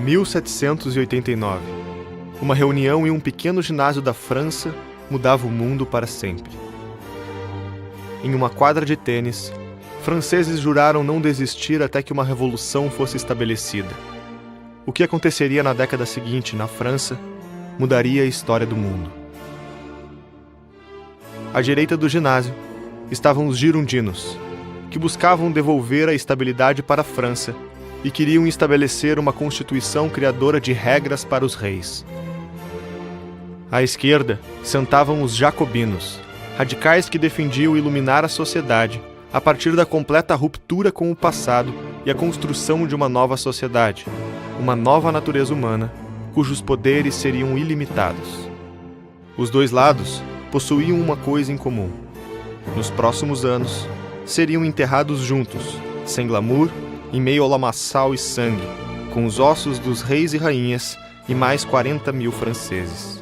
1789. Uma reunião em um pequeno ginásio da França mudava o mundo para sempre. Em uma quadra de tênis, franceses juraram não desistir até que uma revolução fosse estabelecida. O que aconteceria na década seguinte, na França, mudaria a história do mundo. À direita do ginásio estavam os girondinos, que buscavam devolver a estabilidade para a França e queriam estabelecer uma constituição criadora de regras para os reis. À esquerda sentavam os jacobinos, radicais que defendiam iluminar a sociedade a partir da completa ruptura com o passado e a construção de uma nova sociedade, uma nova natureza humana, cujos poderes seriam ilimitados. Os dois lados possuíam uma coisa em comum. Nos próximos anos, seriam enterrados juntos, sem glamour, em meio ao lamaçal e sangue, com os ossos dos reis e rainhas e mais 40 mil franceses.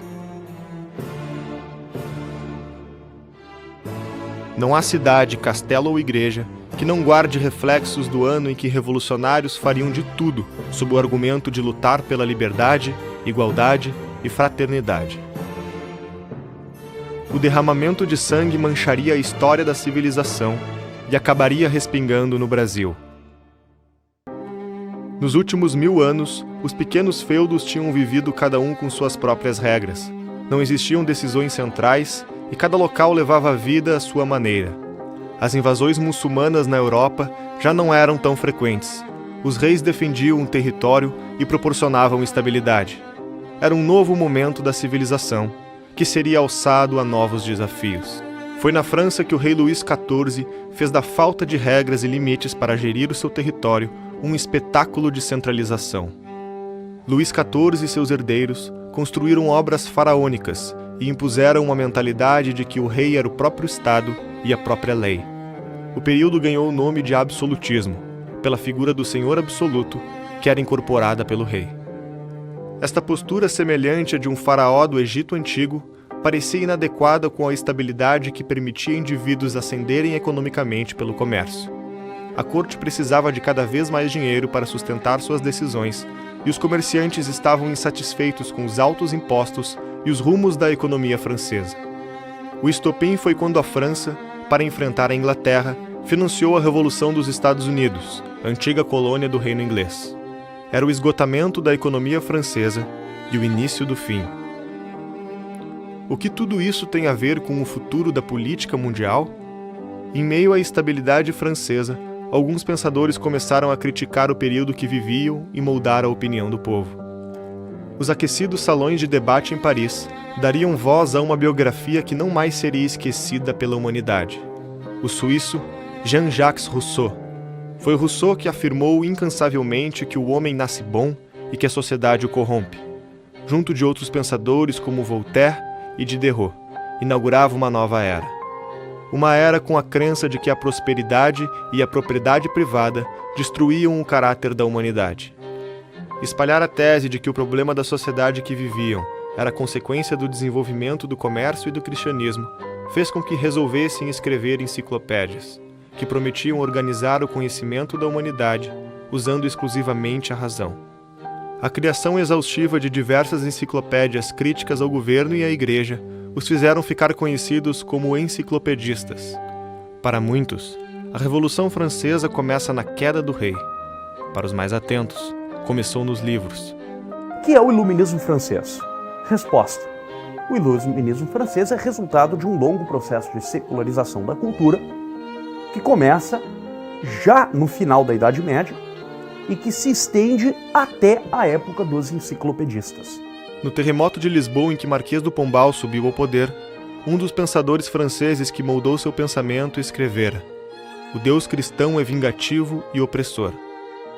Não há cidade, castelo ou igreja que não guarde reflexos do ano em que revolucionários fariam de tudo sob o argumento de lutar pela liberdade, igualdade e fraternidade. O derramamento de sangue mancharia a história da civilização e acabaria respingando no Brasil. Nos últimos 1000 anos, os pequenos feudos tinham vivido cada um com suas próprias regras. Não existiam decisões centrais e cada local levava a vida à sua maneira. As invasões muçulmanas na Europa já não eram tão frequentes. Os reis defendiam um território e proporcionavam estabilidade. Era um novo momento da civilização, que seria alçado a novos desafios. Foi na França que o rei Luís XIV fez da falta de regras e limites para gerir o seu território um espetáculo de centralização. Luís XIV e seus herdeiros construíram obras faraônicas e impuseram uma mentalidade de que o rei era o próprio Estado e a própria lei. O período ganhou o nome de absolutismo, pela figura do senhor absoluto que era incorporada pelo rei. Esta postura semelhante à de um faraó do Egito Antigo parecia inadequada com a estabilidade que permitia indivíduos ascenderem economicamente pelo comércio. A corte precisava de cada vez mais dinheiro para sustentar suas decisões, e os comerciantes estavam insatisfeitos com os altos impostos e os rumos da economia francesa. O estopim foi quando a França, para enfrentar a Inglaterra, financiou a Revolução dos Estados Unidos, antiga colônia do Reino Inglês. Era o esgotamento da economia francesa e o início do fim. O que tudo isso tem a ver com o futuro da política mundial? Em meio à estabilidade francesa, alguns pensadores começaram a criticar o período que viviam e moldar a opinião do povo. Os aquecidos salões de debate em Paris dariam voz a uma biografia que não mais seria esquecida pela humanidade. O suíço Jean-Jacques Rousseau. Foi Rousseau que afirmou incansavelmente que o homem nasce bom e que a sociedade o corrompe. Junto de outros pensadores como Voltaire e Diderot, inaugurava uma nova era. Uma era com a crença de que a prosperidade e a propriedade privada destruíam o caráter da humanidade. Espalhar a tese de que o problema da sociedade que viviam era consequência do desenvolvimento do comércio e do cristianismo fez com que resolvessem escrever enciclopédias, que prometiam organizar o conhecimento da humanidade usando exclusivamente a razão. A criação exaustiva de diversas enciclopédias críticas ao governo e à igreja os fizeram ficar conhecidos como enciclopedistas. Para muitos, a Revolução Francesa começa na queda do rei. Para os mais atentos, começou nos livros. O que é o Iluminismo francês? Resposta. O Iluminismo francês é resultado de um longo processo de secularização da cultura que começa já no final da Idade Média e que se estende até a época dos enciclopedistas. No terremoto de Lisboa em que Marquês do Pombal subiu ao poder, um dos pensadores franceses que moldou seu pensamento escrevera: "O Deus cristão é vingativo e opressor."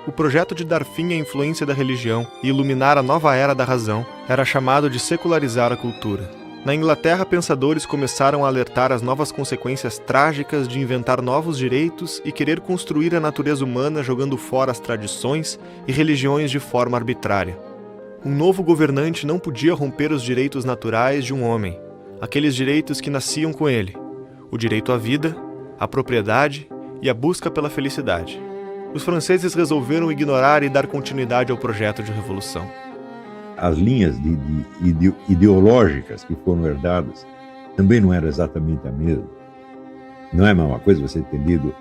O projeto de dar fim à influência da religião e iluminar a nova era da razão era chamado de secularizar a cultura. Na Inglaterra, pensadores começaram a alertar as novas consequências trágicas de inventar novos direitos e querer construir a natureza humana jogando fora as tradições e religiões de forma arbitrária. Um novo governante não podia romper os direitos naturais de um homem, aqueles direitos que nasciam com ele: o direito à vida, à propriedade e a busca pela felicidade. os franceses resolveram ignorar e dar continuidade ao projeto de revolução. As linhas ideológicas que foram herdadas também não eram exatamente a mesma. Não é a mesma coisa você ter lido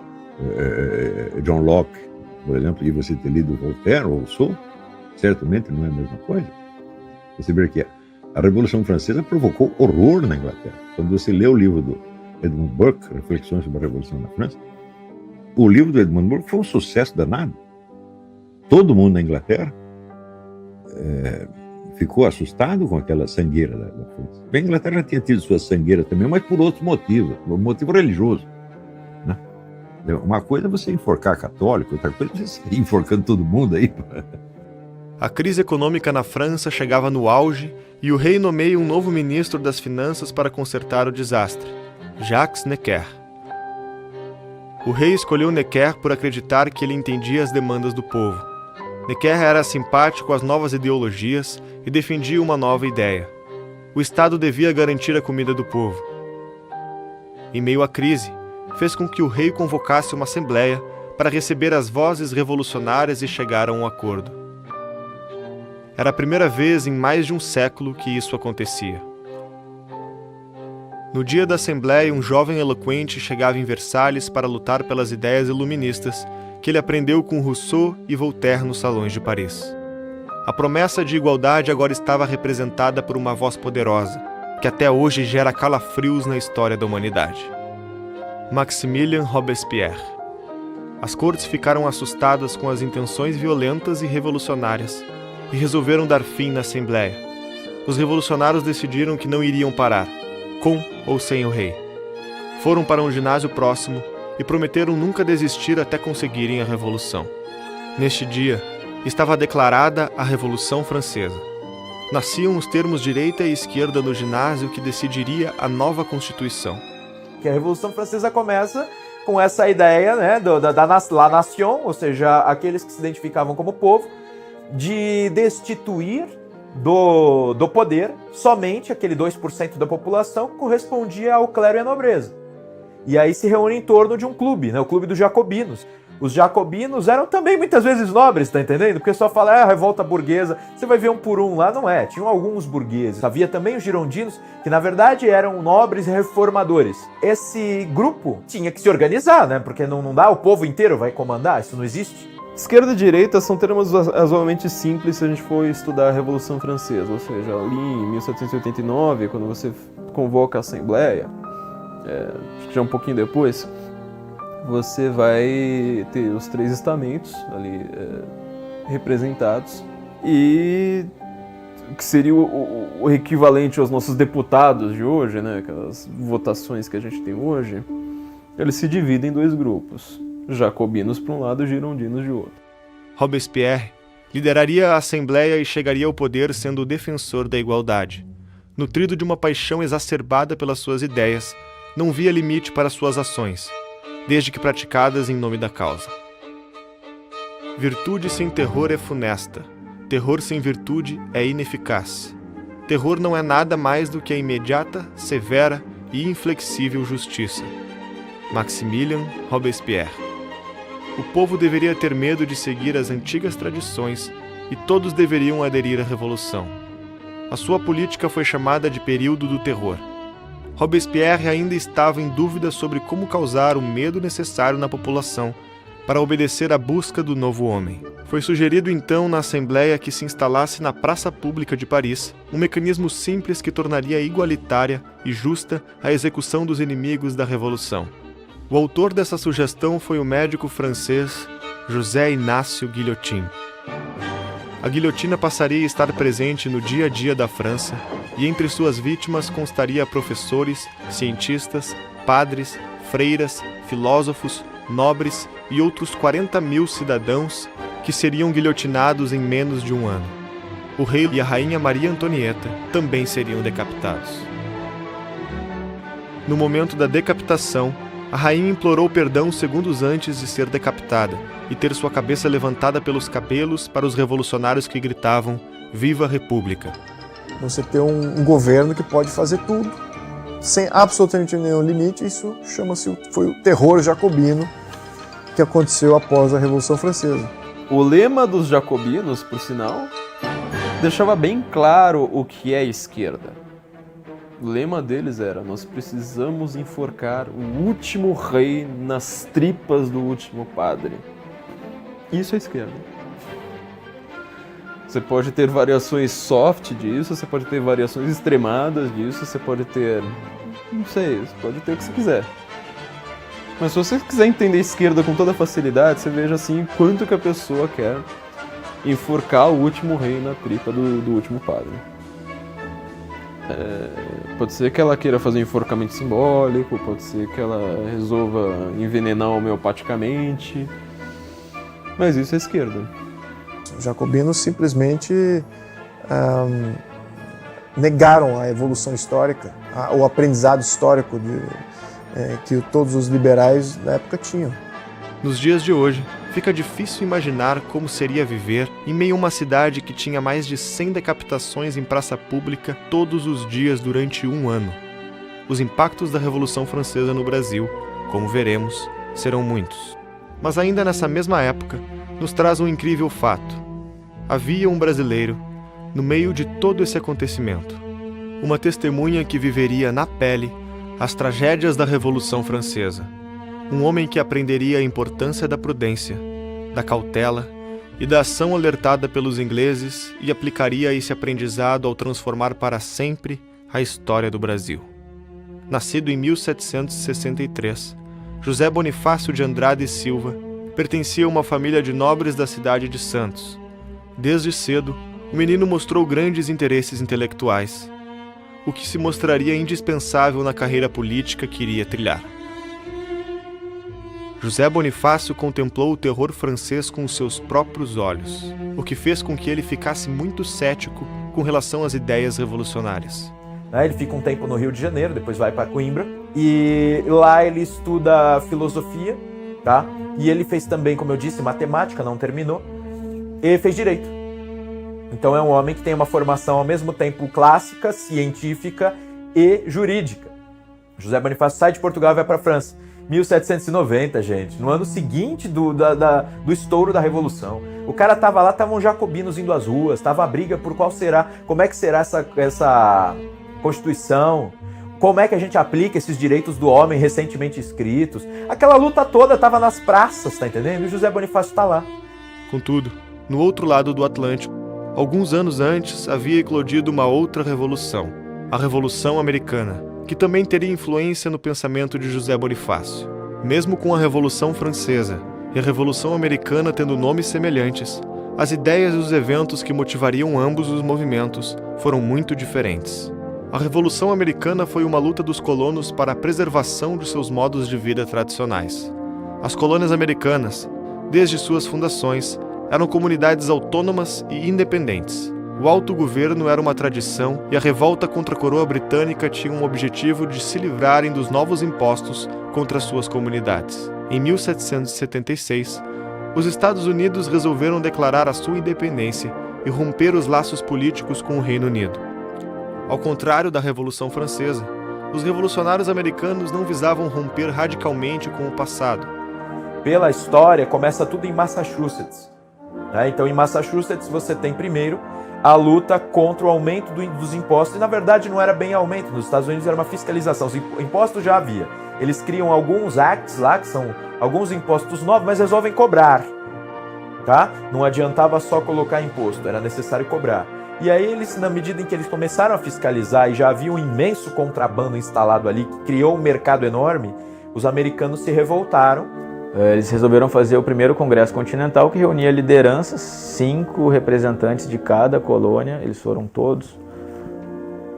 John Locke, por exemplo, e você ter lido Voltaire ou Rousseau. Certamente não é a mesma coisa. Você vê que a Revolução Francesa provocou horror na Inglaterra. Quando você lê o livro do Edmund Burke, Reflexões sobre a Revolução na França, o livro do Edmund Burke foi um sucesso danado. Todo mundo na Inglaterra ficou assustado com aquela sangueira da França. Bem, a Inglaterra já tinha tido suas sangueiras também, mas por outros motivos, por motivo religioso. Né? Uma coisa é você enforcar católico, outra coisa é você sair enforcando todo mundo aí. A crise econômica na França chegava no auge e o rei nomeia um novo ministro das Finanças para consertar o desastre, Jacques Necker. O rei escolheu Necker por acreditar que ele entendia as demandas do povo. Necker era simpático às novas ideologias e defendia uma nova ideia. O Estado devia garantir a comida do povo. Em meio à crise, fez com que o rei convocasse uma assembleia para receber as vozes revolucionárias e chegar a um acordo. Era a primeira vez em mais de um século que isso acontecia. No dia da Assembleia, um jovem eloquente chegava em Versalhes para lutar pelas ideias iluministas que ele aprendeu com Rousseau e Voltaire nos salões de Paris. A promessa de igualdade agora estava representada por uma voz poderosa, que até hoje gera calafrios na história da humanidade. Maximilien Robespierre. As cortes ficaram assustadas com as intenções violentas e revolucionárias e resolveram dar fim na Assembleia. Os revolucionários decidiram que não iriam parar, com ou sem o rei. Foram para um ginásio próximo e prometeram nunca desistir até conseguirem a Revolução. Neste dia, estava declarada a Revolução Francesa. Nasciam os termos direita e esquerda no ginásio que decidiria a nova Constituição. Que a Revolução Francesa começa com essa ideia, né, da La Nation, ou seja, aqueles que se identificavam como povo, de destituir do poder somente aquele 2% da população que correspondia ao clero e à nobreza. E aí se reúne em torno de um clube, né, o clube dos jacobinos. Os jacobinos eram também muitas vezes nobres, tá entendendo? Porque só fala, a revolta burguesa, você vai ver um por um lá, não é. Tinham alguns burgueses. Havia também os girondinos, que na verdade eram nobres e reformadores. Esse grupo tinha que se organizar, né? Porque não dá, o povo inteiro vai comandar, isso não existe. Esquerda e direita são termos razoavelmente simples se a gente for estudar a Revolução Francesa, ou seja, ali em 1789, quando você convoca a Assembleia, acho que já um pouquinho depois, você vai ter os três estamentos ali representados e que seria o equivalente aos nossos deputados de hoje, né, aquelas votações que a gente tem hoje, eles se dividem em dois grupos. Jacobinos para um lado e girondinos de outro. Robespierre lideraria a Assembleia e chegaria ao poder sendo o defensor da igualdade. Nutrido de uma paixão exacerbada pelas suas ideias, não via limite para suas ações, desde que praticadas em nome da causa. Virtude sem terror é funesta. Terror sem virtude é ineficaz. Terror não é nada mais do que a imediata, severa e inflexível justiça. Maximilien Robespierre. O povo deveria ter medo de seguir as antigas tradições e todos deveriam aderir à revolução. A sua política foi chamada de período do terror. Robespierre ainda estava em dúvida sobre como causar o medo necessário na população para obedecer à busca do novo homem. Foi sugerido então na Assembleia que se instalasse na Praça Pública de Paris um mecanismo simples que tornaria igualitária e justa a execução dos inimigos da revolução. O autor dessa sugestão foi o médico francês José Inácio Guillotin. A guilhotina passaria a estar presente no dia a dia da França e entre suas vítimas constaria professores, cientistas, padres, freiras, filósofos, nobres e outros 40.000 cidadãos que seriam guilhotinados em menos de um ano. O rei e a rainha Maria Antonieta também seriam decapitados. No momento da decapitação, a rainha implorou perdão segundos antes de ser decapitada e ter sua cabeça levantada pelos cabelos para os revolucionários que gritavam "Viva a República!". Você ter um governo que pode fazer tudo, sem absolutamente nenhum limite, isso foi o terror jacobino que aconteceu após a Revolução Francesa. O lema dos jacobinos, por sinal, deixava bem claro o que é esquerda. O lema deles era: nós precisamos enforcar o último rei nas tripas do último padre. Isso é esquerda. Você pode ter variações soft disso, você pode ter variações extremadas disso, você pode ter... não sei, você pode ter o que você quiser. Mas se você quiser entender a esquerda com toda facilidade, você veja assim quanto que a pessoa quer enforcar o último rei na tripa do último padre. Pode ser que ela queira fazer um enforcamento simbólico, pode ser que ela resolva envenenar homeopaticamente, mas isso é esquerda. Os jacobinos simplesmente negaram a evolução histórica, o aprendizado histórico que todos os liberais da época tinham. Nos dias de hoje, fica difícil imaginar como seria viver em meio a uma cidade que tinha mais de 100 decapitações em praça pública todos os dias durante um ano. Os impactos da Revolução Francesa no Brasil, como veremos, serão muitos. Mas ainda nessa mesma época, nos traz um incrível fato. Havia um brasileiro no meio de todo esse acontecimento. Uma testemunha que viveria na pele as tragédias da Revolução Francesa. Um homem que aprenderia a importância da prudência, da cautela e da ação alertada pelos ingleses e aplicaria esse aprendizado ao transformar para sempre a história do Brasil. Nascido em 1763, José Bonifácio de Andrade e Silva pertencia a uma família de nobres da cidade de Santos. Desde cedo, o menino mostrou grandes interesses intelectuais, o que se mostraria indispensável na carreira política que iria trilhar. José Bonifácio contemplou o terror francês com os seus próprios olhos, o que fez com que ele ficasse muito cético com relação às ideias revolucionárias. Ele fica um tempo no Rio de Janeiro, depois vai para Coimbra, e lá ele estuda filosofia, tá? E ele fez também, como eu disse, matemática, não terminou, e fez direito. Então é um homem que tem uma formação ao mesmo tempo clássica, científica e jurídica. José Bonifácio sai de Portugal e vai para a França. 1790, gente, no ano seguinte do estouro da Revolução. O cara tava lá, estavam jacobinos indo às ruas, tava a briga por como é que será essa Constituição, como é que a gente aplica esses direitos do homem recentemente escritos. Aquela luta toda tava nas praças, tá entendendo? E o José Bonifácio tá lá. Contudo, no outro lado do Atlântico, alguns anos antes havia eclodido uma outra revolução, a Revolução Americana, que também teria influência no pensamento de José Bonifácio. Mesmo com a Revolução Francesa e a Revolução Americana tendo nomes semelhantes, as ideias e os eventos que motivariam ambos os movimentos foram muito diferentes. A Revolução Americana foi uma luta dos colonos para a preservação de seus modos de vida tradicionais. As colônias americanas, desde suas fundações, eram comunidades autônomas e independentes. O autogoverno era uma tradição e a revolta contra a coroa britânica tinha um objetivo de se livrarem dos novos impostos contra suas comunidades. Em 1776, os Estados Unidos resolveram declarar a sua independência e romper os laços políticos com o Reino Unido. Ao contrário da Revolução Francesa, os revolucionários americanos não visavam romper radicalmente com o passado. Pela história, começa tudo em Massachusetts. Então, em Massachusetts, você tem primeiro a luta contra o aumento dos impostos, e na verdade não era bem aumento, nos Estados Unidos era uma fiscalização, os impostos já havia. Eles criam alguns acts lá, que são alguns impostos novos, mas resolvem cobrar, tá? Não adiantava só colocar imposto, era necessário cobrar. E aí eles, na medida em que eles começaram a fiscalizar e já havia um imenso contrabando instalado ali, que criou um mercado enorme, os americanos se revoltaram. Eles resolveram fazer o primeiro Congresso Continental, que reunia lideranças, 5 representantes de cada colônia, eles foram todos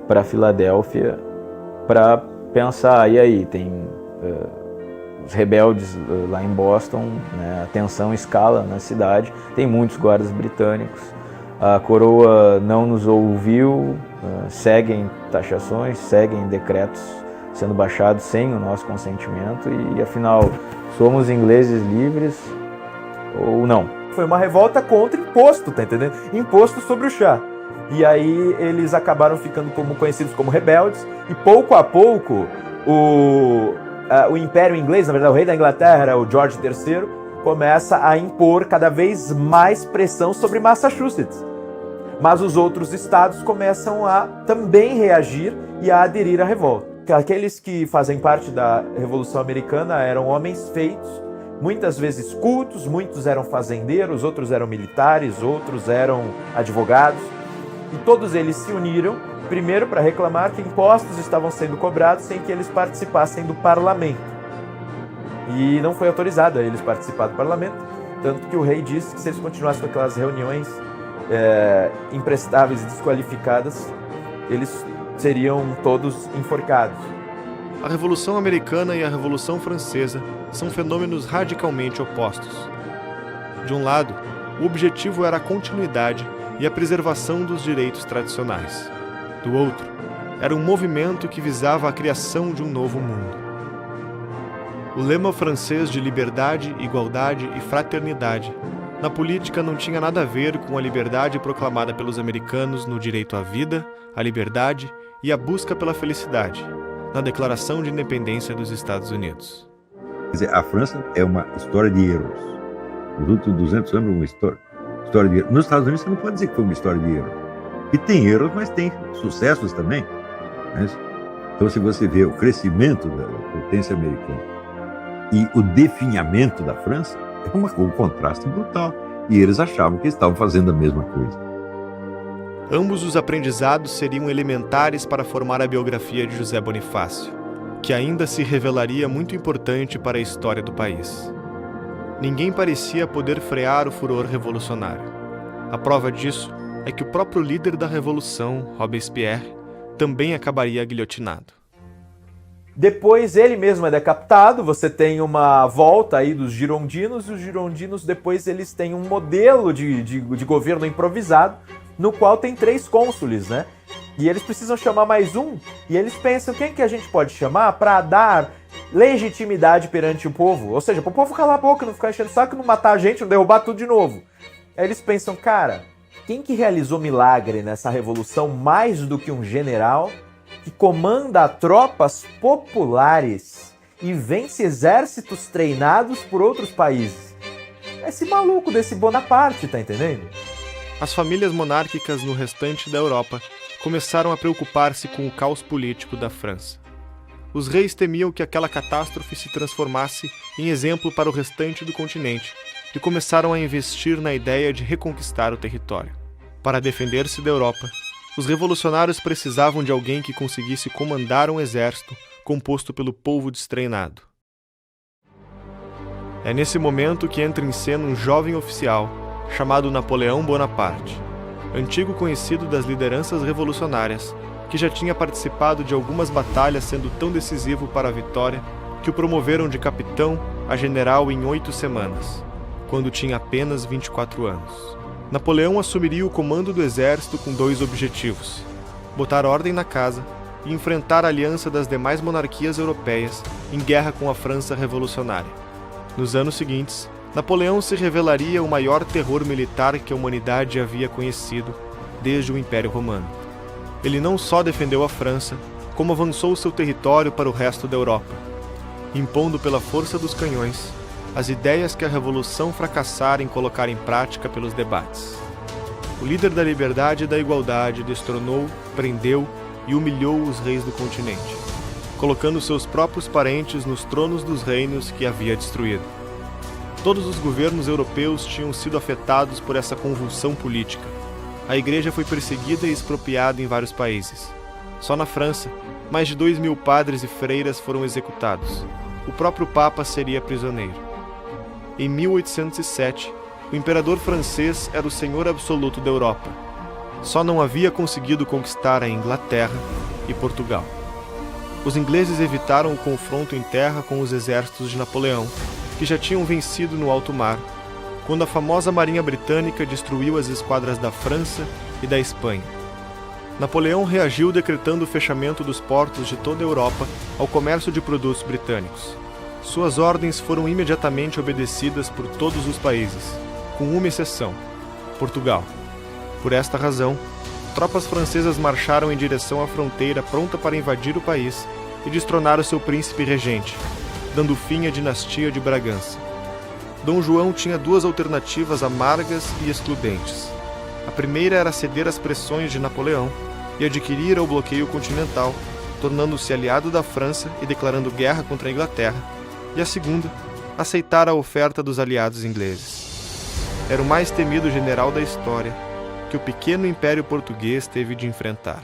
para Filadélfia para pensar, e aí, tem os rebeldes lá em Boston, né, a tensão escala na cidade, tem muitos guardas britânicos, a coroa não nos ouviu, seguem taxações, seguem decretos sendo baixados sem o nosso consentimento e afinal, somos ingleses livres ou não? Foi uma revolta contra imposto, tá entendendo? Imposto sobre o chá. E aí eles acabaram ficando conhecidos como rebeldes e pouco a pouco o Império Inglês, na verdade o rei da Inglaterra era o George III, começa a impor cada vez mais pressão sobre Massachusetts. Mas os outros estados começam a também reagir e a aderir à revolta. Aqueles que fazem parte da Revolução Americana eram homens feitos, muitas vezes cultos, muitos eram fazendeiros, outros eram militares, outros eram advogados. E todos eles se uniram, primeiro para reclamar que impostos estavam sendo cobrados sem que eles participassem do parlamento. E não foi autorizado a eles participar do parlamento, tanto que o rei disse que se eles continuassem com aquelas reuniões imprestáveis e desqualificadas, eles seriam todos enforcados. A Revolução Americana e a Revolução Francesa são fenômenos radicalmente opostos. De um lado, o objetivo era a continuidade e a preservação dos direitos tradicionais. Do outro, era um movimento que visava a criação de um novo mundo. O lema francês de liberdade, igualdade e fraternidade na política não tinha nada a ver com a liberdade proclamada pelos americanos no direito à vida, à liberdade e à busca pela felicidade, na Declaração de Independência dos Estados Unidos. Quer dizer, a França é uma história de erros. Os últimos 200 anos é uma história de erros. Nos Estados Unidos você não pode dizer que foi uma história de erros. E tem erros, mas tem sucessos também. Né? Então, se você vê o crescimento da potência americana e o definhamento da França, é um contraste brutal. E eles achavam que estavam fazendo a mesma coisa. Ambos os aprendizados seriam elementares para formar a biografia de José Bonifácio, que ainda se revelaria muito importante para a história do país. Ninguém parecia poder frear o furor revolucionário. A prova disso é que o próprio líder da Revolução, Robespierre, também acabaria guilhotinado. Depois ele mesmo é decapitado, você tem uma volta aí dos girondinos, e os girondinos depois eles têm um modelo de governo improvisado, no qual tem 3 cônsules, né? E eles precisam chamar mais um, e eles pensam quem que a gente pode chamar para dar legitimidade perante o povo, ou seja, para o povo calar a boca, não ficar enchendo o saco, não matar a gente, não derrubar tudo de novo. Aí eles pensam, cara, quem que realizou milagre nessa revolução mais do que um general que comanda tropas populares e vence exércitos treinados por outros países? Esse maluco desse Bonaparte, tá entendendo? As famílias monárquicas no restante da Europa começaram a preocupar-se com o caos político da França. Os reis temiam que aquela catástrofe se transformasse em exemplo para o restante do continente e começaram a investir na ideia de reconquistar o território. Para defender-se da Europa, os revolucionários precisavam de alguém que conseguisse comandar um exército composto pelo povo destreinado. É nesse momento que entra em cena um jovem oficial chamado Napoleão Bonaparte, antigo conhecido das lideranças revolucionárias, que já tinha participado de algumas batalhas, sendo tão decisivo para a vitória que o promoveram de capitão a general em 8 semanas, quando tinha apenas 24 anos. Napoleão assumiria o comando do exército com 2 objetivos: botar ordem na casa e enfrentar a aliança das demais monarquias europeias em guerra com a França revolucionária. Nos anos seguintes, Napoleão se revelaria o maior terror militar que a humanidade havia conhecido desde o Império Romano. Ele não só defendeu a França, como avançou seu território para o resto da Europa, impondo pela força dos canhões as ideias que a Revolução fracassara em colocar em prática pelos debates. O líder da liberdade e da igualdade destronou, prendeu e humilhou os reis do continente, colocando seus próprios parentes nos tronos dos reinos que havia destruído. Todos os governos europeus tinham sido afetados por essa convulsão política. A igreja foi perseguida e expropriada em vários países. Só na França, mais de 2.000 padres e freiras foram executados. O próprio Papa seria prisioneiro. Em 1807, o imperador francês era o senhor absoluto da Europa. Só não havia conseguido conquistar a Inglaterra e Portugal. Os ingleses evitaram o confronto em terra com os exércitos de Napoleão, que já tinham vencido no alto mar, quando a famosa Marinha Britânica destruiu as esquadras da França e da Espanha. Napoleão reagiu decretando o fechamento dos portos de toda a Europa ao comércio de produtos britânicos. Suas ordens foram imediatamente obedecidas por todos os países, com uma exceção: Portugal. Por esta razão, tropas francesas marcharam em direção à fronteira pronta para invadir o país e destronar o seu príncipe regente, dando fim à dinastia de Bragança. Dom João tinha duas alternativas amargas e excludentes. A primeira era ceder às pressões de Napoleão e adquirir o bloqueio continental, tornando-se aliado da França e declarando guerra contra a Inglaterra, e a segunda, aceitar a oferta dos aliados ingleses. Era o mais temido general da história que o pequeno Império Português teve de enfrentar.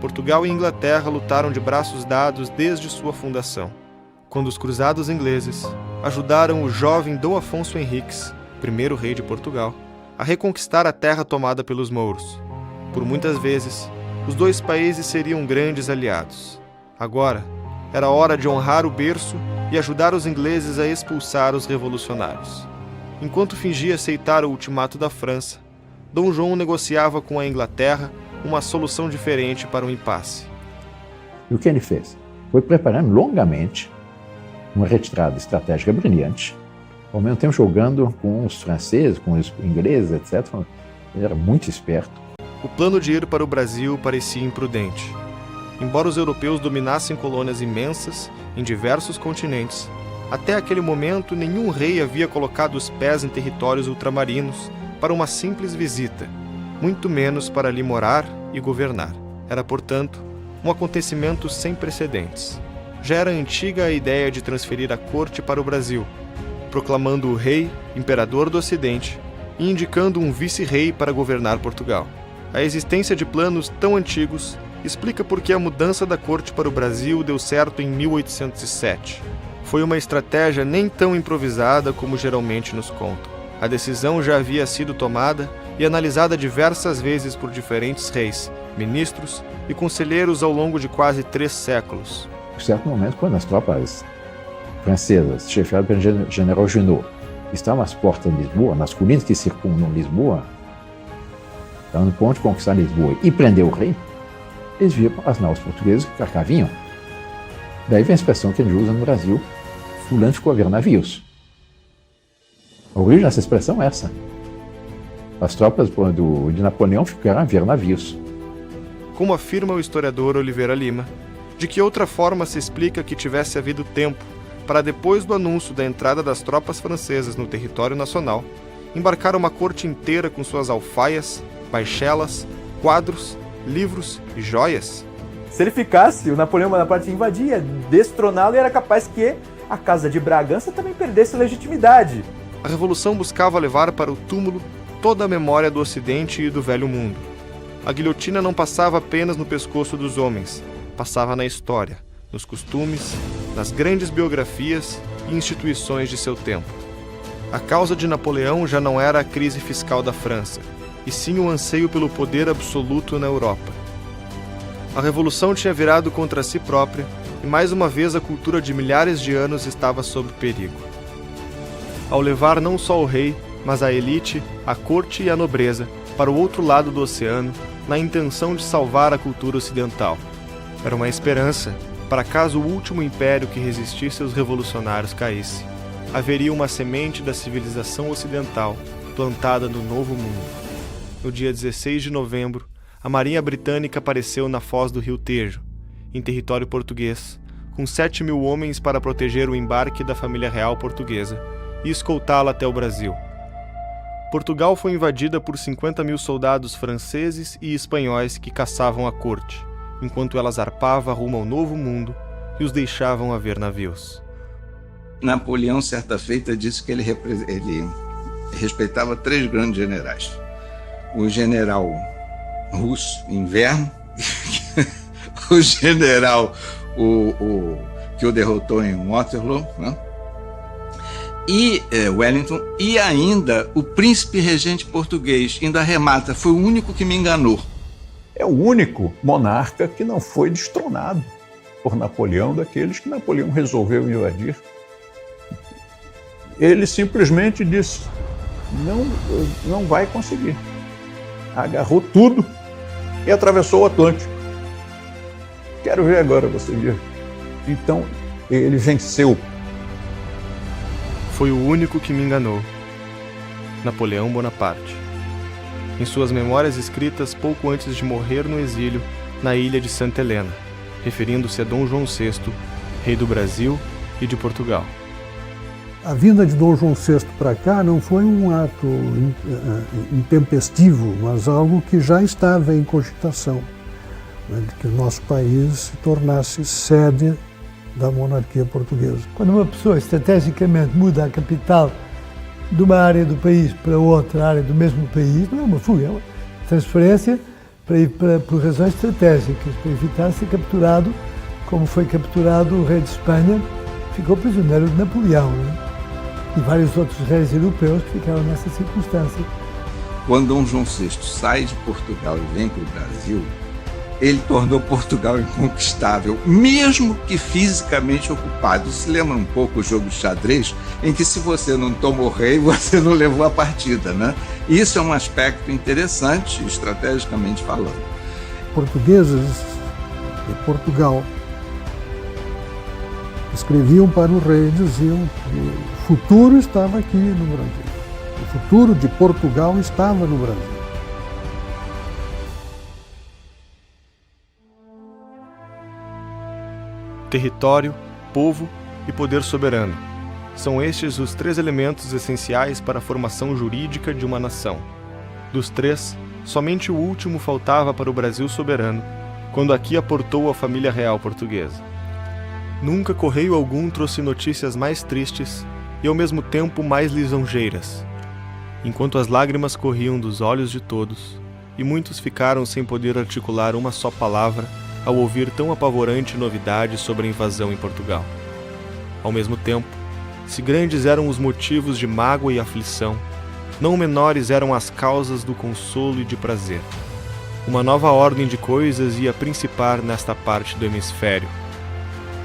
Portugal e Inglaterra lutaram de braços dados desde sua fundação, quando os cruzados ingleses ajudaram o jovem Dom Afonso Henriques, primeiro rei de Portugal, a reconquistar a terra tomada pelos mouros. Por muitas vezes, os dois países seriam grandes aliados. Agora, era hora de honrar o berço e ajudar os ingleses a expulsar os revolucionários. Enquanto fingia aceitar o ultimato da França, Dom João negociava com a Inglaterra uma solução diferente para o impasse. E o que ele fez? Foi preparando longamente uma retirada estratégica brilhante, ao mesmo tempo jogando com os franceses, com os ingleses, etc. Ele era muito esperto. O plano de ir para o Brasil parecia imprudente. Embora os europeus dominassem colônias imensas em diversos continentes, até aquele momento nenhum rei havia colocado os pés em territórios ultramarinos para uma simples visita, muito menos para ali morar e governar. Era, portanto, um acontecimento sem precedentes. Já era antiga a ideia de transferir a corte para o Brasil, proclamando o rei imperador do Ocidente e indicando um vice-rei para governar Portugal. A existência de planos tão antigos explica por que a mudança da corte para o Brasil deu certo em 1807. Foi uma estratégia nem tão improvisada como geralmente nos contam. A decisão já havia sido tomada e analisada diversas vezes por diferentes reis, ministros e conselheiros ao longo de quase 3 séculos. Em certo momento, quando as tropas francesas, chefiadas pelo general Junot, estavam às portas de Lisboa, nas colinas que circundam Lisboa, estavam no ponto de conquistar Lisboa e prender o rei, eles viram as naus portuguesas que cá vinham. Daí vem a expressão que a gente usa no Brasil: fulano ficou a ver navios. A origem dessa expressão é essa. As tropas de Napoleão ficaram a ver navios. Como afirma o historiador Oliveira Lima, de que outra forma se explica que tivesse havido tempo para, depois do anúncio da entrada das tropas francesas no território nacional, embarcar uma corte inteira com suas alfaias, baixelas, quadros, livros e joias? Se ele ficasse, o Napoleão Bonaparte invadia, destroná-lo, e era capaz que a Casa de Bragança também perdesse legitimidade. A Revolução buscava levar para o túmulo toda a memória do Ocidente e do Velho Mundo. A guilhotina não passava apenas no pescoço dos homens, passava na história, nos costumes, nas grandes biografias e instituições de seu tempo. A causa de Napoleão já não era a crise fiscal da França, e sim o anseio pelo poder absoluto na Europa. A Revolução tinha virado contra si própria e mais uma vez a cultura de milhares de anos estava sob perigo. Ao levar não só o rei, mas a elite, a corte e a nobreza para o outro lado do oceano, na intenção de salvar a cultura ocidental. Era uma esperança para caso o último império que resistisse aos revolucionários caísse. Haveria uma semente da civilização ocidental plantada no Novo Mundo. No dia 16 de novembro, a Marinha Britânica apareceu na foz do Rio Tejo, em território português, com 7.000 homens para proteger o embarque da família real portuguesa e escoltá-la até o Brasil. Portugal foi invadida por 50.000 soldados franceses e espanhóis que caçavam a corte, enquanto ela zarpava rumo ao Novo Mundo e os deixavam a ver navios. Napoleão, certa feita, disse que ele respeitava 3 grandes generais. O general russo, Inverno, o general que o derrotou em Waterloo, né? E Wellington, e ainda o príncipe regente português. Ainda remata, foi o único que me enganou. É o único monarca que não foi destronado por Napoleão, daqueles que Napoleão resolveu invadir. Ele simplesmente disse: não vai conseguir. Agarrou tudo e atravessou o Atlântico. Quero ver agora você ver. Então, ele venceu. Foi o único que me enganou. Napoleão Bonaparte. Em suas memórias escritas pouco antes de morrer no exílio na ilha de Santa Helena, referindo-se a Dom João VI, rei do Brasil e de Portugal. A vinda de Dom João VI para cá não foi um ato intempestivo, mas algo que já estava em cogitação, né, de que o nosso país se tornasse sede da monarquia portuguesa. Quando uma pessoa estrategicamente muda a capital de uma área do país para outra área do mesmo país, não é uma fuga, é uma transferência por razões estratégicas, para evitar ser capturado, como foi capturado o rei de Espanha, ficou prisioneiro de Napoleão, né? E vários outros reis europeus que ficaram nessa circunstância. Quando Dom João VI sai de Portugal e vem para o Brasil, ele tornou Portugal inconquistável, mesmo que fisicamente ocupado. Se lembra um pouco o jogo de xadrez, em que se você não tomou rei, você não levou a partida, né? Isso é um aspecto interessante, estrategicamente falando. Portugueses de Portugal escreviam para o rei e diziam que o futuro estava aqui no Brasil. O futuro de Portugal estava no Brasil. Território, povo e poder soberano. São estes os três elementos essenciais para a formação jurídica de uma nação. Dos três, somente o último faltava para o Brasil soberano, quando aqui aportou a família real portuguesa. Nunca correio algum trouxe notícias mais tristes e ao mesmo tempo mais lisonjeiras. Enquanto as lágrimas corriam dos olhos de todos, e muitos ficaram sem poder articular uma só palavra ao ouvir tão apavorante novidade sobre a invasão em Portugal. Ao mesmo tempo, se grandes eram os motivos de mágoa e aflição, não menores eram as causas do consolo e de prazer. Uma nova ordem de coisas ia principar nesta parte do hemisfério.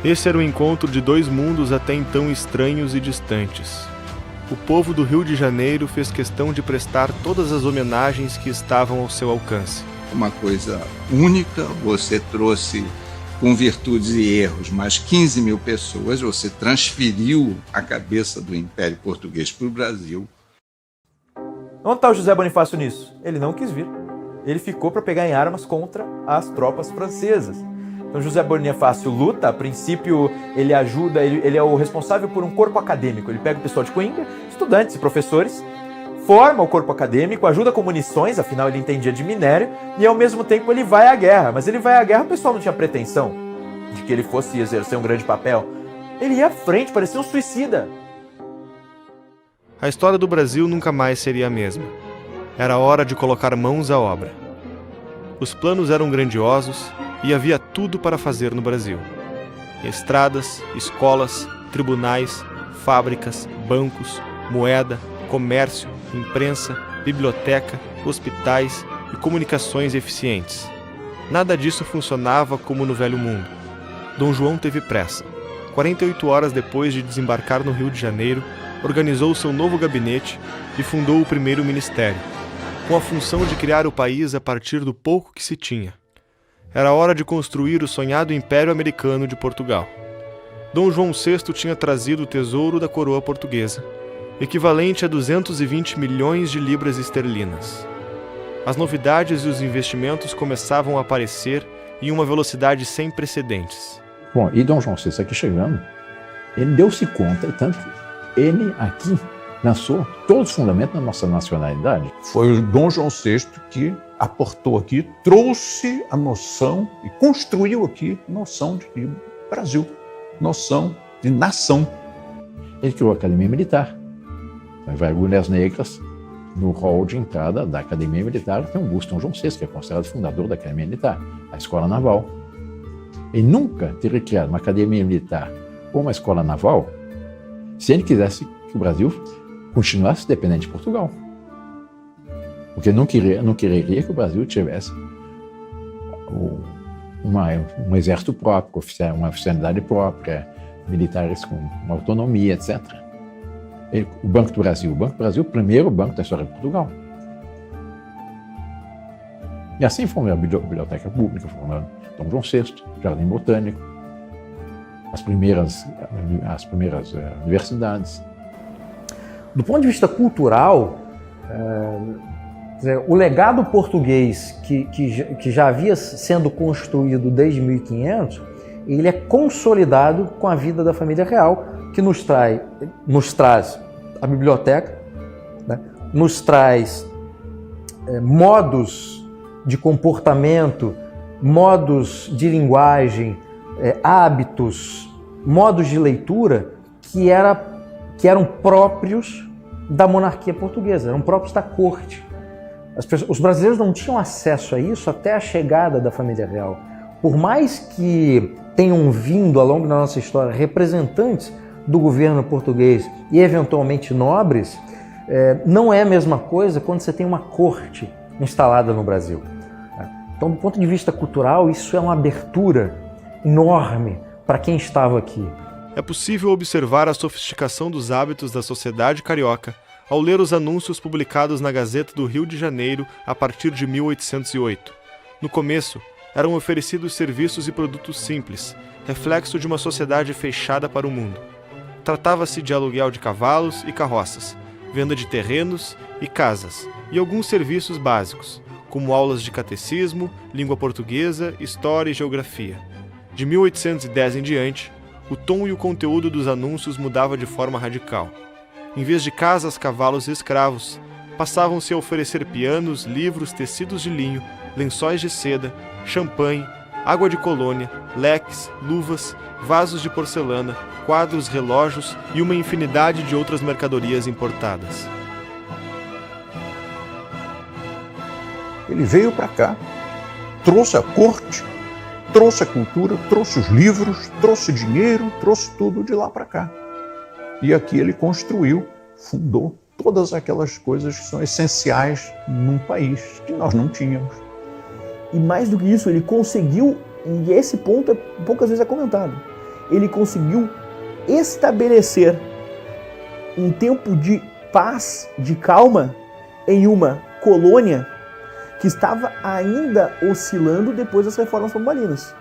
Esse era o encontro de dois mundos até então estranhos e distantes. O povo do Rio de Janeiro fez questão de prestar todas as homenagens que estavam ao seu alcance. Uma coisa única, você trouxe, com virtudes e erros, mais 15 mil pessoas, você transferiu a cabeça do Império Português para o Brasil. Onde está o José Bonifácio nisso? Ele não quis vir. Ele ficou para pegar em armas contra as tropas francesas. Então José Bonifácio luta, a princípio ele ajuda, ele é o responsável por um corpo acadêmico. Ele pega o pessoal de Coimbra, estudantes e professores, forma o corpo acadêmico, ajuda com munições, afinal ele entendia de minério, e ao mesmo tempo ele vai à guerra. Mas ele vai à guerra, o pessoal não tinha pretensão de que ele fosse exercer um grande papel. Ele ia à frente, parecia um suicida. A história do Brasil nunca mais seria a mesma. Era hora de colocar mãos à obra. Os planos eram grandiosos e havia tudo para fazer no Brasil. Estradas, escolas, tribunais, fábricas, bancos, moeda, comércio, imprensa, biblioteca, hospitais e comunicações eficientes. Nada disso funcionava como no Velho Mundo. Dom João teve pressa. 48 horas depois de desembarcar no Rio de Janeiro, organizou seu novo gabinete e fundou o primeiro ministério, com a função de criar o país a partir do pouco que se tinha. Era hora de construir o sonhado Império Americano de Portugal. Dom João VI tinha trazido o tesouro da coroa portuguesa, equivalente a 220 milhões de libras esterlinas. As novidades e os investimentos começavam a aparecer em uma velocidade sem precedentes. Bom, e Dom João VI aqui chegando, ele deu-se conta, e tanto ele aqui lançou todos os fundamentos da nossa nacionalidade. Foi o Dom João VI que aportou aqui, trouxe a noção e construiu aqui noção de Brasil, noção de nação. Ele criou a Academia Militar. Vai Agulhas Negras, no hall de entrada da Academia Militar, tem um busto de Dom João VI, que é considerado fundador da Academia Militar, a Escola Naval. Ele nunca teria criado uma Academia Militar ou uma Escola Naval se ele quisesse que o Brasil continuasse dependente de Portugal. Porque não quereria que o Brasil tivesse um exército próprio, uma oficialidade própria, militares com uma autonomia, etc. O Banco do Brasil. O Banco do Brasil, o primeiro banco da história de Portugal. E assim foi a Biblioteca Pública, foi o Dom João VI, Jardim Botânico, as primeiras universidades. Do ponto de vista cultural, o legado português que já havia sendo construído desde 1500, ele é consolidado com a vida da família real, que nos traz a biblioteca, né? Nos traz modos de comportamento, modos de linguagem, hábitos, modos de leitura que eram próprios da monarquia portuguesa, eram próprios da corte. Os brasileiros não tinham acesso a isso até a chegada da família real. Por mais que tenham vindo ao longo da nossa história representantes do governo português e eventualmente nobres, não é a mesma coisa quando você tem uma corte instalada no Brasil. Então, do ponto de vista cultural, isso é uma abertura enorme para quem estava aqui. É possível observar a sofisticação dos hábitos da sociedade carioca ao ler os anúncios publicados na Gazeta do Rio de Janeiro a partir de 1808. No começo, eram oferecidos serviços e produtos simples, reflexo de uma sociedade fechada para o mundo. Tratava-se de aluguel de cavalos e carroças, venda de terrenos e casas, e alguns serviços básicos, como aulas de catecismo, língua portuguesa, história e geografia. De 1810 em diante, o tom e o conteúdo dos anúncios mudava de forma radical. Em vez de casas, cavalos e escravos, passavam-se a oferecer pianos, livros, tecidos de linho, lençóis de seda, champanhe, água de colônia, leques, luvas, vasos de porcelana, quadros, relógios e uma infinidade de outras mercadorias importadas. Ele veio para cá, trouxe a corte, trouxe a cultura, trouxe os livros, trouxe dinheiro, trouxe tudo de lá para cá. E aqui ele construiu, fundou todas aquelas coisas que são essenciais num país que nós não tínhamos. E mais do que isso, ele conseguiu, e esse ponto poucas vezes é comentado, ele conseguiu estabelecer um tempo de paz, de calma, em uma colônia que estava ainda oscilando depois das reformas pombalinas.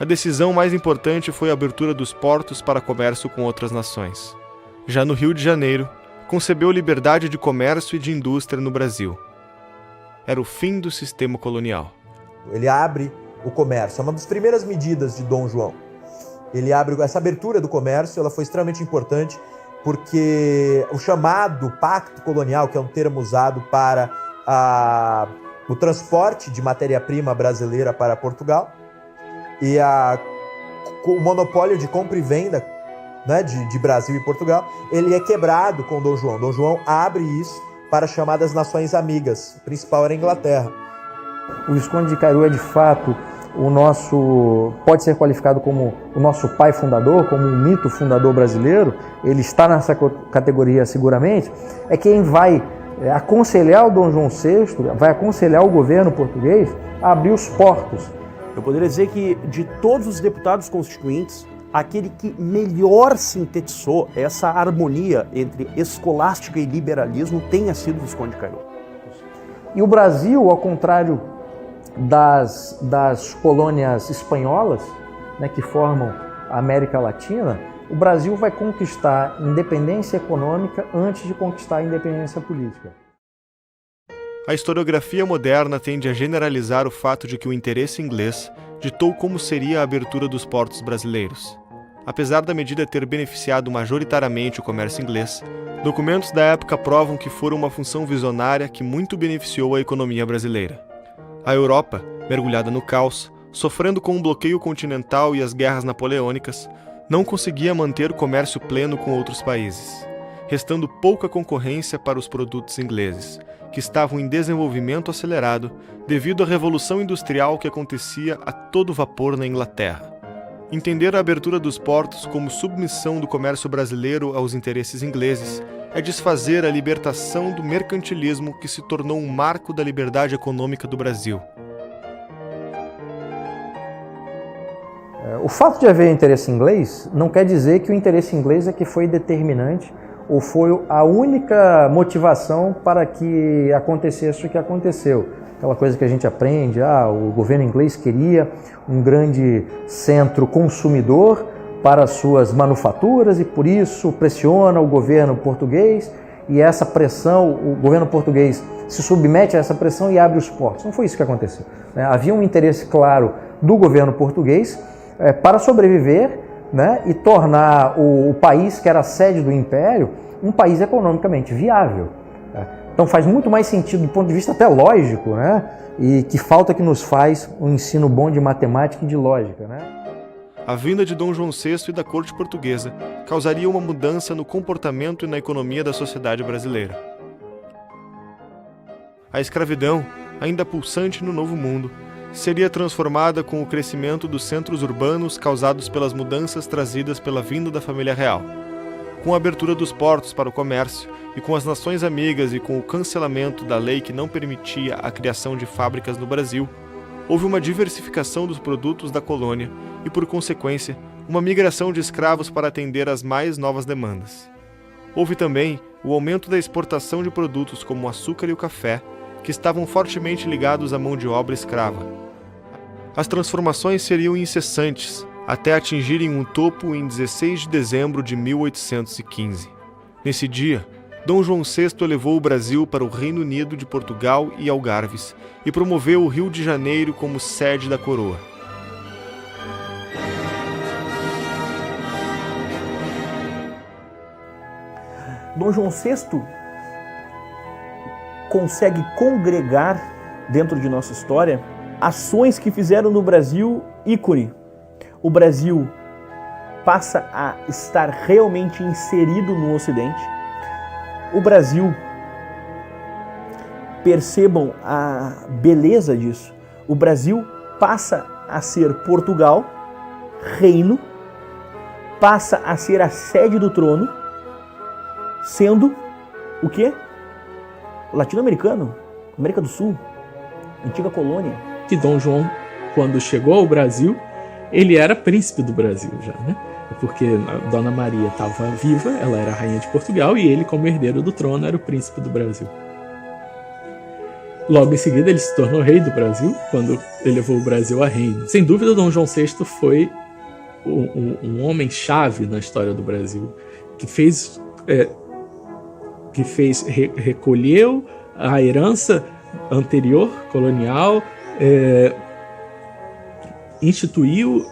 A decisão mais importante foi a abertura dos portos para comércio com outras nações. Já no Rio de Janeiro, concebeu liberdade de comércio e de indústria no Brasil. Era o fim do sistema colonial. Ele abre o comércio, é uma das primeiras medidas de Dom João. Ele abre essa abertura do comércio, ela foi extremamente importante porque o chamado pacto colonial, que é um termo usado para o transporte de matéria-prima brasileira para Portugal, e o monopólio de compra e venda, né, de Brasil e Portugal, ele é quebrado com Dom João. Dom João abre isso para as chamadas nações amigas. O principal era a Inglaterra. O Visconde de Cairu é de fato pode ser qualificado como o nosso pai fundador, como um mito fundador brasileiro. Ele está nessa categoria seguramente. É quem vai aconselhar o Dom João VI, vai aconselhar o governo português a abrir os portos. Eu poderia dizer que de todos os deputados constituintes, aquele que melhor sintetizou essa harmonia entre escolástica e liberalismo tenha sido o Visconde de Cairu. E o Brasil, ao contrário das colônias espanholas, né, que formam a América Latina, o Brasil vai conquistar independência econômica antes de conquistar a independência política. A historiografia moderna tende a generalizar o fato de que o interesse inglês ditou como seria a abertura dos portos brasileiros. Apesar da medida ter beneficiado majoritariamente o comércio inglês, documentos da época provam que fora uma função visionária que muito beneficiou a economia brasileira. A Europa, mergulhada no caos, sofrendo com um bloqueio continental e as guerras napoleônicas, não conseguia manter o comércio pleno com outros países, restando pouca concorrência para os produtos ingleses, que estavam em desenvolvimento acelerado devido à revolução industrial que acontecia a todo vapor na Inglaterra. Entender a abertura dos portos como submissão do comércio brasileiro aos interesses ingleses é desfazer a libertação do mercantilismo que se tornou um marco da liberdade econômica do Brasil. O fato de haver interesse inglês não quer dizer que o interesse inglês é que foi determinante ou foi a única motivação para que acontecesse o que aconteceu. Aquela coisa que a gente aprende, o governo inglês queria um grande centro consumidor para suas manufaturas e por isso pressiona o governo português e essa pressão, o governo português se submete a essa pressão e abre os portos. Não foi isso que aconteceu. Havia um interesse claro do governo português para sobreviver né, e tornar o país que era a sede do Império um país economicamente viável. Né? Então faz muito mais sentido do ponto de vista até lógico, né, e que falta que nos faz um ensino bom de matemática e de lógica. Né? A vinda de Dom João VI e da corte portuguesa causaria uma mudança no comportamento e na economia da sociedade brasileira. A escravidão, ainda pulsante no Novo Mundo, seria transformada com o crescimento dos centros urbanos causados pelas mudanças trazidas pela vinda da família real. Com a abertura dos portos para o comércio e com as nações amigas e com o cancelamento da lei que não permitia a criação de fábricas no Brasil, houve uma diversificação dos produtos da colônia e, por consequência, uma migração de escravos para atender às mais novas demandas. Houve também o aumento da exportação de produtos como o açúcar e o café, que estavam fortemente ligados à mão de obra escrava. As transformações seriam incessantes, até atingirem um topo em 16 de dezembro de 1815. Nesse dia, Dom João VI levou o Brasil para o Reino Unido de Portugal e Algarves e promoveu o Rio de Janeiro como sede da coroa. Dom João VI consegue congregar dentro de nossa história ações que fizeram no Brasil ícone. O Brasil passa a estar realmente inserido no Ocidente. O Brasil, percebam a beleza disso, o Brasil passa a ser Portugal, reino, passa a ser a sede do trono, sendo o quê? Latino-americano, América do Sul, antiga colônia. Que Dom João, quando chegou ao Brasil, ele era príncipe do Brasil já, né? Porque a Dona Maria estava viva, ela era a rainha de Portugal, e ele, como herdeiro do trono, era o príncipe do Brasil. Logo em seguida, ele se tornou rei do Brasil, quando elevou o Brasil a reino. Sem dúvida, Dom João VI foi um homem-chave na história do Brasil, recolheu a herança anterior, colonial, instituiu,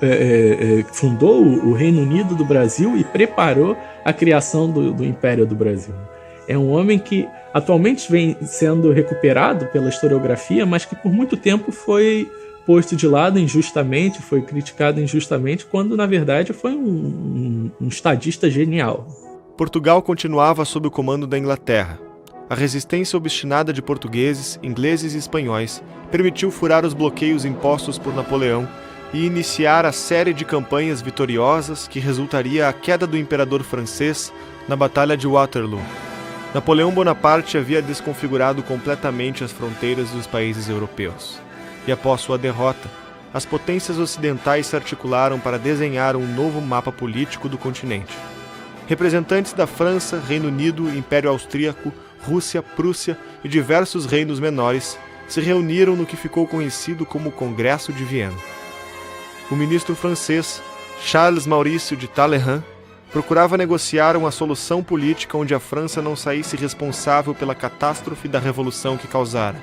fundou o Reino Unido do Brasil e preparou a criação do Império do Brasil. É um homem que atualmente vem sendo recuperado pela historiografia, mas que por muito tempo foi posto de lado injustamente, foi criticado injustamente, quando na verdade foi um estadista genial. Portugal continuava sob o comando da Inglaterra. A resistência obstinada de portugueses, ingleses e espanhóis permitiu furar os bloqueios impostos por Napoleão e iniciar a série de campanhas vitoriosas que resultaria a queda do imperador francês na Batalha de Waterloo. Napoleão Bonaparte havia desconfigurado completamente as fronteiras dos países europeus. E após sua derrota, as potências ocidentais se articularam para desenhar um novo mapa político do continente. Representantes da França, Reino Unido, Império Austríaco, Rússia, Prússia e diversos reinos menores se reuniram no que ficou conhecido como Congresso de Viena. O ministro francês, Charles Maurice de Talleyrand, procurava negociar uma solução política onde a França não saísse responsável pela catástrofe da revolução que causara.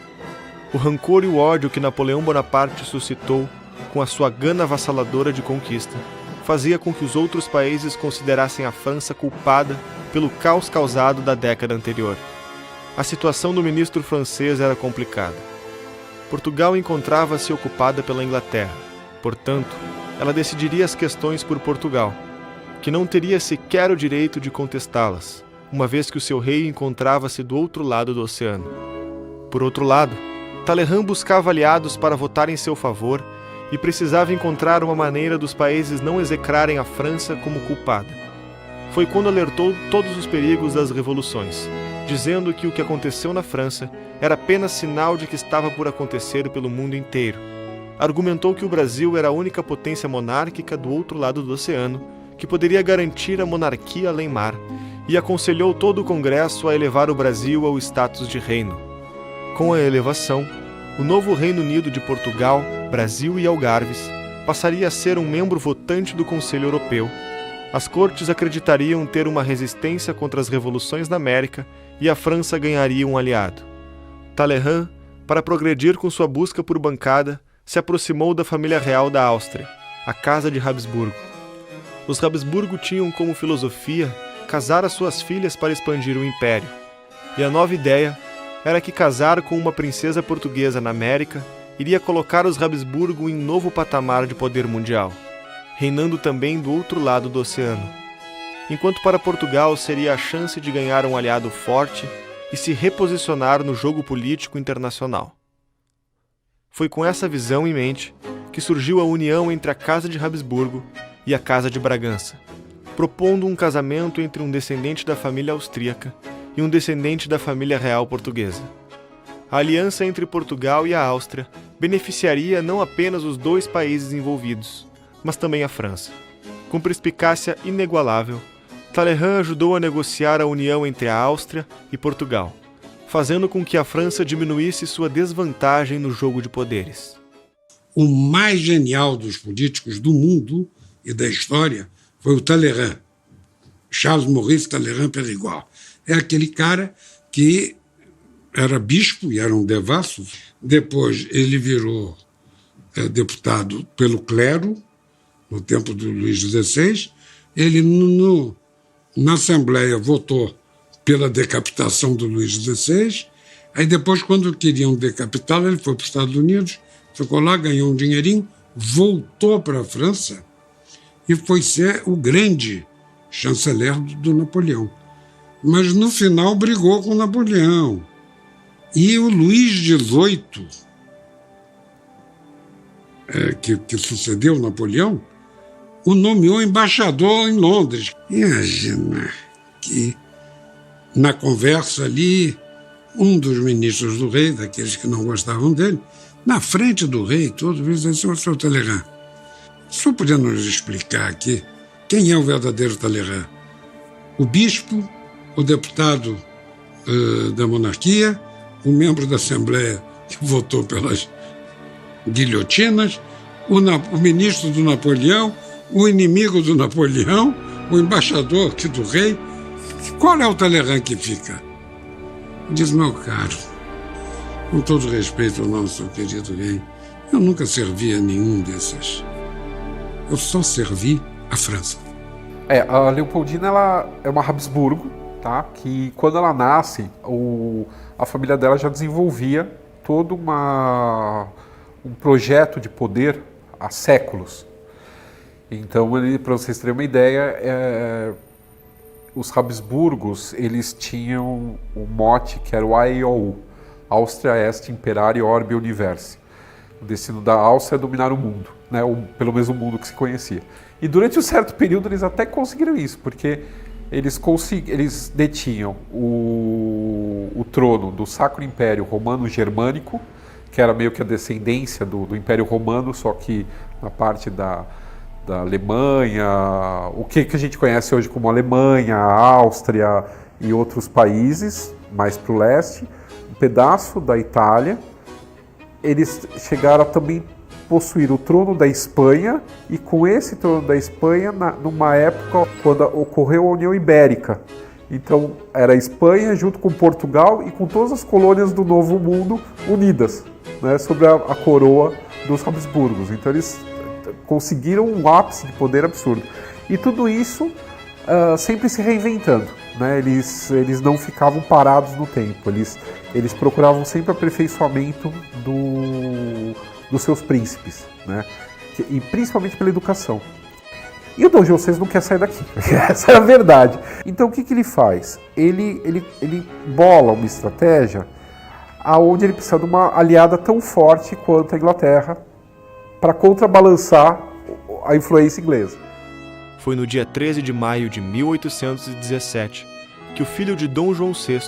O rancor e o ódio que Napoleão Bonaparte suscitou com a sua gana avassaladora de conquista fazia com que os outros países considerassem a França culpada pelo caos causado da década anterior. A situação do ministro francês era complicada. Portugal encontrava-se ocupada pela Inglaterra. Portanto, ela decidiria as questões por Portugal, que não teria sequer o direito de contestá-las, uma vez que o seu rei encontrava-se do outro lado do oceano. Por outro lado, Talleyrand buscava aliados para votar em seu favor e precisava encontrar uma maneira dos países não execrarem a França como culpada. Foi quando alertou todos os perigos das revoluções, dizendo que o que aconteceu na França era apenas sinal de que estava por acontecer pelo mundo inteiro. Argumentou que o Brasil era a única potência monárquica do outro lado do oceano que poderia garantir a monarquia além-mar e aconselhou todo o Congresso a elevar o Brasil ao status de reino. Com a elevação, o novo Reino Unido de Portugal, Brasil e Algarves passaria a ser um membro votante do Conselho Europeu. As cortes acreditariam ter uma resistência contra as revoluções na América e a França ganharia um aliado. Talleyrand, para progredir com sua busca por bancada, se aproximou da família real da Áustria, a Casa de Habsburgo. Os Habsburgo tinham como filosofia casar as suas filhas para expandir o império. E a nova ideia era que casar com uma princesa portuguesa na América iria colocar os Habsburgo em novo patamar de poder mundial, reinando também do outro lado do oceano. Enquanto para Portugal seria a chance de ganhar um aliado forte e se reposicionar no jogo político internacional. Foi com essa visão em mente que surgiu a união entre a Casa de Habsburgo e a Casa de Bragança, propondo um casamento entre um descendente da família austríaca e um descendente da família real portuguesa. A aliança entre Portugal e a Áustria beneficiaria não apenas os dois países envolvidos, mas também a França. Com perspicácia inigualável, Talleyrand ajudou a negociar a união entre a Áustria e Portugal, fazendo com que a França diminuísse sua desvantagem no jogo de poderes. O mais genial dos políticos do mundo e da história foi o Talleyrand, Charles Maurice Talleyrand Périgord. É aquele cara que era bispo e era um devasso. Depois ele virou deputado pelo clero, no tempo do Luís XVI. Ele, na Assembleia, votou pela decapitação do Luís XVI. Aí depois, quando queriam decapitá-lo, ele foi para os Estados Unidos, ficou lá, ganhou um dinheirinho, voltou para a França e foi ser o grande chanceler do Napoleão. Mas no final brigou com Napoleão. E o Luís XVIII, que sucedeu Napoleão, o nomeou embaixador em Londres. Imagina que, na conversa ali, um dos ministros do rei, daqueles que não gostavam dele, na frente do rei, todos dizem assim: Sr. Talleyrand, o senhor podia nos explicar aqui quem é o verdadeiro Talleyrand? O bispo, o deputado da monarquia, o membro da Assembleia que votou pelas guilhotinas, o ministro do Napoleão, o inimigo do Napoleão, o embaixador aqui do rei. Qual é o Talleyrand que fica? Diz: meu caro, com todo respeito ao nosso querido rei, eu nunca servi a nenhum desses. Eu só servi a França. A Leopoldina, ela é uma Habsburgo, tá? Que quando ela nasce, a família dela já desenvolvia todo um projeto de poder há séculos. Então, para vocês terem uma ideia, os Habsburgos, eles tinham um mote que era o AEOU, Austria Est Imperare Orbe Universi. O destino da Áustria é dominar o mundo, né? Ou pelo menos o mundo que se conhecia. E durante um certo período eles até conseguiram isso, porque eles detinham o trono do Sacro Império Romano-Germânico, que era meio que a descendência do Império Romano, só que na parte da Alemanha, o que a gente conhece hoje como Alemanha, Áustria e outros países mais para o leste, um pedaço da Itália. Eles chegaram a também possuir o trono da Espanha, e com esse trono da Espanha, numa época quando ocorreu a União Ibérica. Então era a Espanha junto com Portugal e com todas as colônias do Novo Mundo unidas, né, sobre a coroa dos Habsburgos. Então eles conseguiram um ápice de poder absurdo. E tudo isso sempre se reinventando, né? Eles não ficavam parados no tempo, eles procuravam sempre aperfeiçoamento dos seus príncipes, né? E principalmente pela educação. E o Dom João VI não quer sair daqui, essa é a verdade. Então o que ele faz? Ele bola uma estratégia aonde ele precisa de uma aliada tão forte quanto a Inglaterra para contrabalançar a influência inglesa. Foi no dia 13 de maio de 1817 que o filho de Dom João VI,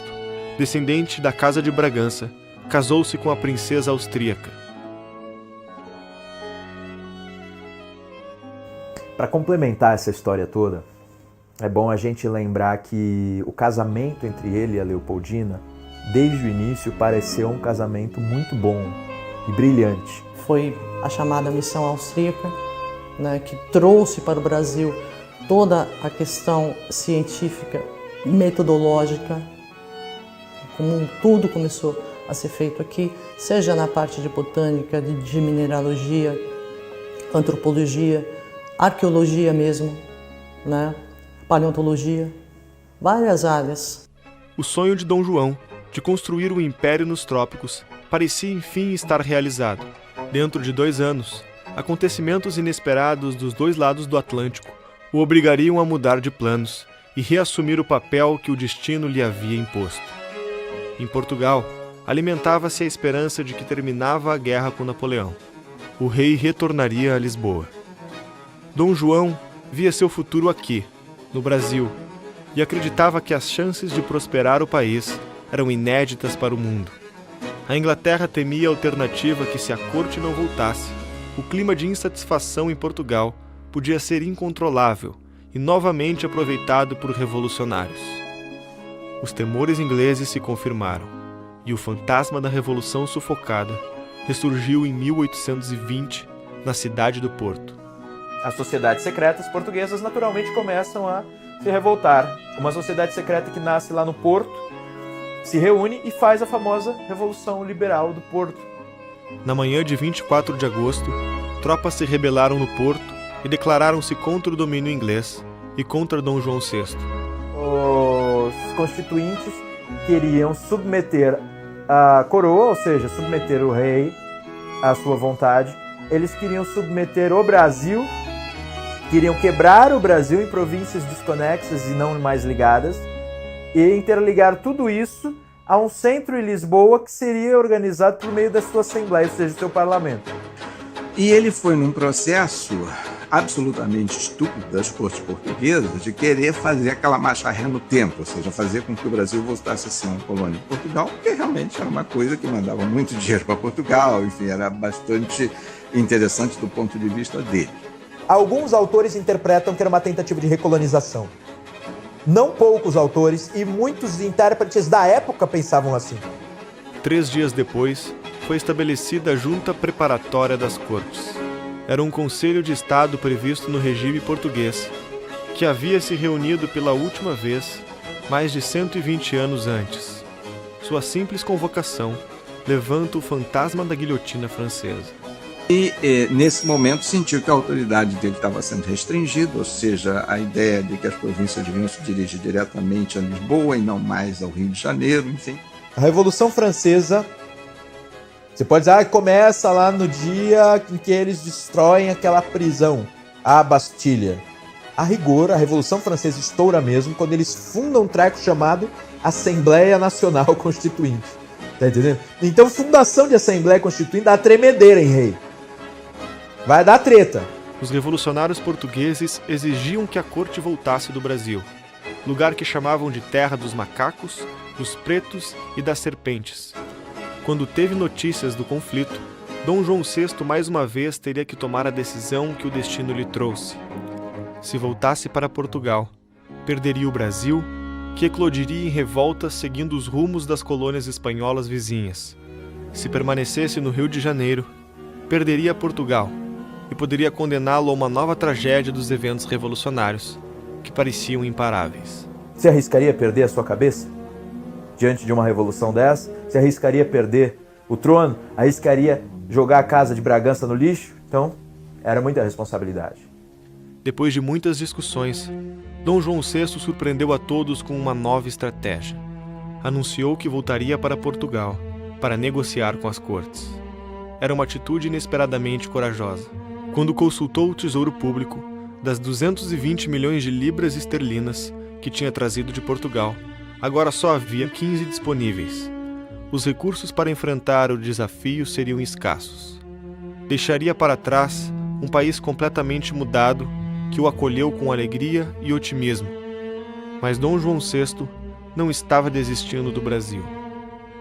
descendente da Casa de Bragança, casou-se com a princesa austríaca. Para complementar essa história toda, é bom a gente lembrar que o casamento entre ele e a Leopoldina, desde o início, pareceu um casamento muito bom e brilhante. Foi a chamada missão austríaca, né, que trouxe para o Brasil toda a questão científica, metodológica, como tudo começou a ser feito aqui, seja na parte de botânica, de mineralogia, antropologia, arqueologia mesmo, né? Paleontologia, várias áreas. O sonho de Dom João de construir um império nos trópicos parecia enfim estar realizado. Dentro de 2 anos, acontecimentos inesperados dos 2 lados do Atlântico o obrigariam a mudar de planos e reassumir o papel que o destino lhe havia imposto. Em Portugal, alimentava-se a esperança de que terminava a guerra com Napoleão. O rei retornaria a Lisboa. Dom João via seu futuro aqui, no Brasil, e acreditava que as chances de prosperar o país eram inéditas para o mundo. A Inglaterra temia a alternativa que, se a corte não voltasse, o clima de insatisfação em Portugal podia ser incontrolável e novamente aproveitado por revolucionários. Os temores ingleses se confirmaram, e o fantasma da Revolução Sufocada ressurgiu em 1820, na cidade do Porto. As sociedades secretas portuguesas naturalmente começam a se revoltar. Uma sociedade secreta que nasce lá no Porto se reúne e faz a famosa Revolução Liberal do Porto. Na manhã de 24 de agosto, tropas se rebelaram no Porto e declararam-se contra o domínio inglês e contra Dom João VI. Os constituintes queriam submeter a coroa, ou seja, submeter o rei à sua vontade. Eles queriam submeter o Brasil, queriam quebrar o Brasil em províncias desconexas e não mais ligadas, e interligar tudo isso a um centro em Lisboa que seria organizado por meio da sua Assembleia, ou seja, do seu parlamento. E ele foi num processo absolutamente estúpido das cortes portuguesas de querer fazer aquela marcha ré no tempo, ou seja, fazer com que o Brasil voltasse a ser uma colônia de Portugal, porque realmente era uma coisa que mandava muito dinheiro para Portugal, enfim, era bastante interessante do ponto de vista dele. Alguns autores interpretam que era uma tentativa de recolonização. Não poucos autores e muitos intérpretes da época pensavam assim. 3 dias depois, foi estabelecida a Junta Preparatória das Cortes. Era um conselho de Estado previsto no regime português, que havia se reunido pela última vez mais de 120 anos antes. Sua simples convocação levanta o fantasma da guilhotina francesa. E nesse momento sentiu que a autoridade dele estava sendo restringida, ou seja, a ideia de que as províncias deviam se dirigir diretamente a Lisboa e não mais ao Rio de Janeiro, enfim. A Revolução Francesa, você pode dizer, começa lá no dia em que eles destroem aquela prisão, a Bastilha. A rigor, a Revolução Francesa estoura mesmo quando eles fundam um treco chamado Assembleia Nacional Constituinte. Tá entendendo? Então, fundação de Assembleia Constituinte dá tremedeira, hein, rei? Vai dar treta. Os revolucionários portugueses exigiam que a corte voltasse do Brasil, lugar que chamavam de terra dos macacos, dos pretos e das serpentes. Quando teve notícias do conflito, Dom João VI mais uma vez teria que tomar a decisão que o destino lhe trouxe. Se voltasse para Portugal, perderia o Brasil, que eclodiria em revolta seguindo os rumos das colônias espanholas vizinhas. Se permanecesse no Rio de Janeiro, perderia Portugal e poderia condená-lo a uma nova tragédia dos eventos revolucionários, que pareciam imparáveis. Você arriscaria perder a sua cabeça? Diante de uma revolução dessa? Você arriscaria perder o trono? Arriscaria jogar a casa de Bragança no lixo? Então, era muita responsabilidade. Depois de muitas discussões, Dom João VI surpreendeu a todos com uma nova estratégia. Anunciou que voltaria para Portugal para negociar com as cortes. Era uma atitude inesperadamente corajosa. Quando consultou o Tesouro Público, das 220 milhões de libras esterlinas que tinha trazido de Portugal, agora só havia 15 disponíveis. Os recursos para enfrentar o desafio seriam escassos. Deixaria para trás um país completamente mudado que o acolheu com alegria e otimismo. Mas Dom João VI não estava desistindo do Brasil.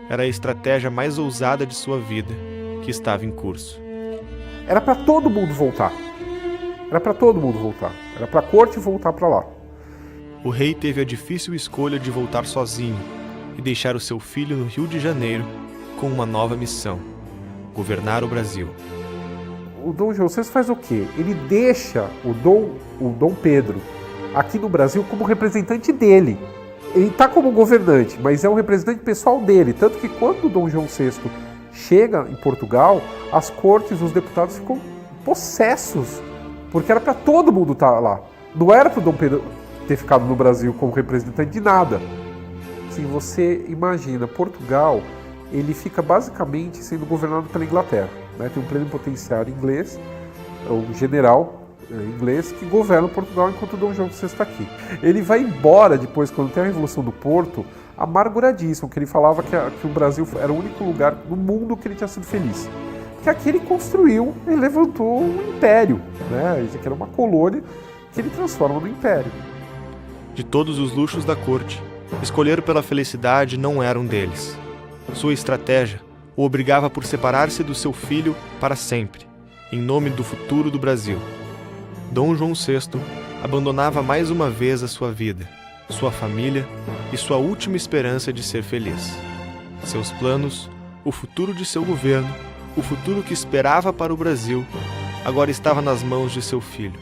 Era a estratégia mais ousada de sua vida que estava em curso. Era para todo mundo voltar. Era para todo mundo voltar. Era para a corte voltar para lá. O rei teve a difícil escolha de voltar sozinho e deixar o seu filho no Rio de Janeiro com uma nova missão: governar o Brasil. O Dom João VI faz o quê? Ele deixa o Dom Pedro aqui no Brasil como representante dele. Ele está como governante, mas é um representante pessoal dele. Tanto que quando o Dom João VI chega em Portugal, as cortes, os deputados ficam possessos, porque era para todo mundo estar lá. Não era para o Dom Pedro ter ficado no Brasil como representante de nada. Assim, você imagina, Portugal, ele fica basicamente sendo governado pela Inglaterra, né? Tem um plenipotenciário inglês, um general inglês que governa Portugal enquanto Dom João VI está aqui. Ele vai embora depois, quando tem a Revolução do Porto, amarguradíssimo, que ele falava que o Brasil era o único lugar no mundo que ele tinha sido feliz. Porque aqui ele construiu, ele levantou um império, né? Isso aqui era uma colônia que ele transforma no império. De todos os luxos da corte, escolher pela felicidade não era um deles. Sua estratégia o obrigava por separar-se do seu filho para sempre, em nome do futuro do Brasil. Dom João VI abandonava mais uma vez a sua vida, sua família e sua última esperança de ser feliz. Seus planos, o futuro de seu governo, o futuro que esperava para o Brasil, agora estava nas mãos de seu filho.